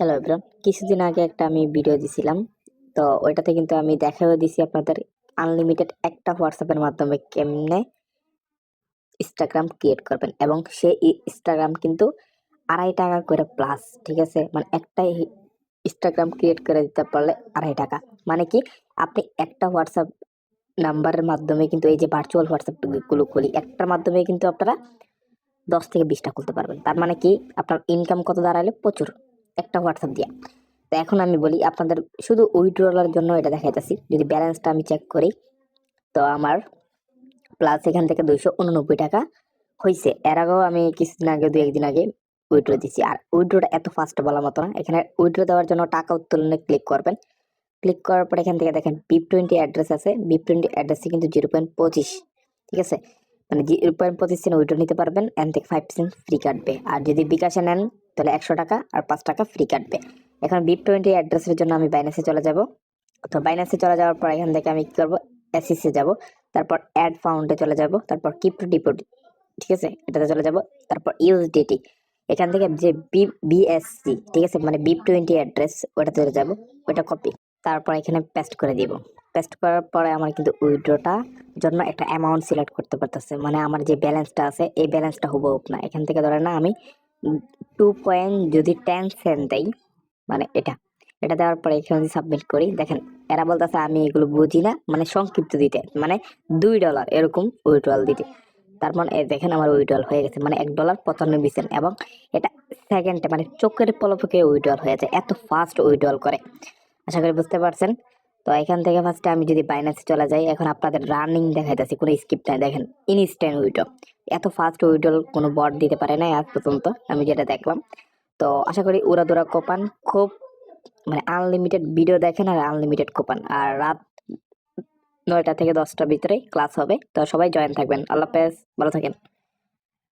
Hello everyone, কিছুদিন আগে একটা আমি ভিডিও দিছিলাম। তো ওইটাতে কিন্তু আমি দেখাও দিছি আপনাদের আনলিমিটেড একটা হোয়াটসঅ্যাপের মাধ্যমে কেমনে ইনস্টাগ্রাম ক্রিয়েট করবেন, এবং সেই ইনস্টাগ্রাম কিন্তু 2.5 টাকা করে প্লাস। ঠিক আছে, মানে একটাই ইনস্টাগ্রাম ক্রিয়েট করে দিতে পারলে 2.5 টাকা। মানে কি, আপনি একটা হোয়াটসঅ্যাপ নাম্বারের মাধ্যমে কিন্তু এই যে ভার্চুয়াল হোয়াটসঅ্যাপ গুলো খুলি, একটার মাধ্যমে কিন্তু আপনারা 10 থেকে 20টা খুলতে পারবেন। তার মানে কি, আপনার ইনকাম কত দাঁড়ালে প্রচুর একটা হোয়াটসঅ্যাপ দিয়ে। তো এখন আমি বলি আপনাদের, শুধু উইথড্রলার জন্য এটা দেখাইতেছি। যদি ব্যালেন্সটা আমি চেক করি, তো আমার প্লাস এখান থেকে 289 টাকা হয়েছে। এর আগেও আমি কিছুদিন আগে, 2-1 দিন আগে উইথড্র দিচ্ছি। আর উইথড্রটা এত ফাস্ট বলার মতো না। এখানে উইথড্র দেওয়ার জন্য টাকা উত্তোলনে ক্লিক করবেন। ক্লিক করার পর এখান থেকে দেখেন BIP20 অ্যাড্রেস আছে। BIP20 অ্যাড্রেসে কিন্তু 0.25, ঠিক আছে, মানে 0.25 উইথড্র নিতে পারবেন। এন থেকে 5% ফ্রি কাটবে। আর যদি বিকাশে নেন তাহলে 100 টাকা আর 5 টাকা ফ্রি কাটবে। এখন BIP20 অ্যাড্রেসের জন্য আমি বাইন্যান্সে চলে যাব। তো বাইন্যান্সে চলে যাওয়ার পর এখান থেকে আমি কি করবো, এসিসে যাব, তারপর অ্যাড ফাউন্ডে চলে যাব, তারপর ক্রিপ্টো ডিপোজিট, ঠিক আছে, এটাতে চলে যাব, তারপর ইউএসডিটি। এখান থেকে যে বিএসসি, ঠিক আছে, মানে BIP20 অ্যাড্রেস, ওটাতে চলে যাব, ওটা কপি, তারপর এখানে পেস্ট করে দিব। পেস্ট করার পরে আমার কিন্তু উইথড্রটা জন্য একটা অ্যামাউন্ট সিলেক্ট করতে পারতেছে। মানে আমার যে ব্যালেন্সটা আছে এই ব্যালেন্সটা হুবহু না। এখান থেকে ধরে না আমি 2 যদি 10 সেন্ট দেই, মানে এটা দেওয়ার পরে এখানে সাবমিট করি, দেখেন এরা বলতেছে আমি এগুলো বুঝি না, মানে সংক্ষিপ্ত দিতে, মানে $2 এরকম উইথড্রল দিতে। তার মানে দেখেন আমার উইথড্রল হয়ে গেছে, মানে $1.95, এবং এটা সেকেন্ডে, মানে চোখের পলকে উইথড্রল হয়ে যায়। এত ফাস্ট উইথড্রল করে। আশা করি বুঝতে পারছেন। তো এখান থেকে ফার্স্টে আমি যদি বাইন্যান্সে চলে যাই, এখন আপনাদের রানিং দেখাইতেছি, কোনো স্কিপ নাই, দেখেন ইনস্ট্যান্ট উইথড্র। এত ফাস্ট উইথড্রল কোনো বট দিতে পারে না আজ পর্যন্ত, আমি যেটা দেখলাম। তো আশা করি উড়াদুরা কোপান খুব, মানে আনলিমিটেড ভিডিও দেখেন আর আনলিমিটেড কোপান। আর রাত 9টা থেকে 10টার ভিতরে ক্লাস হবে, তো সবাই জয়েন থাকবেন। আল্লাহ হাফেজ, ভালো থাকেন।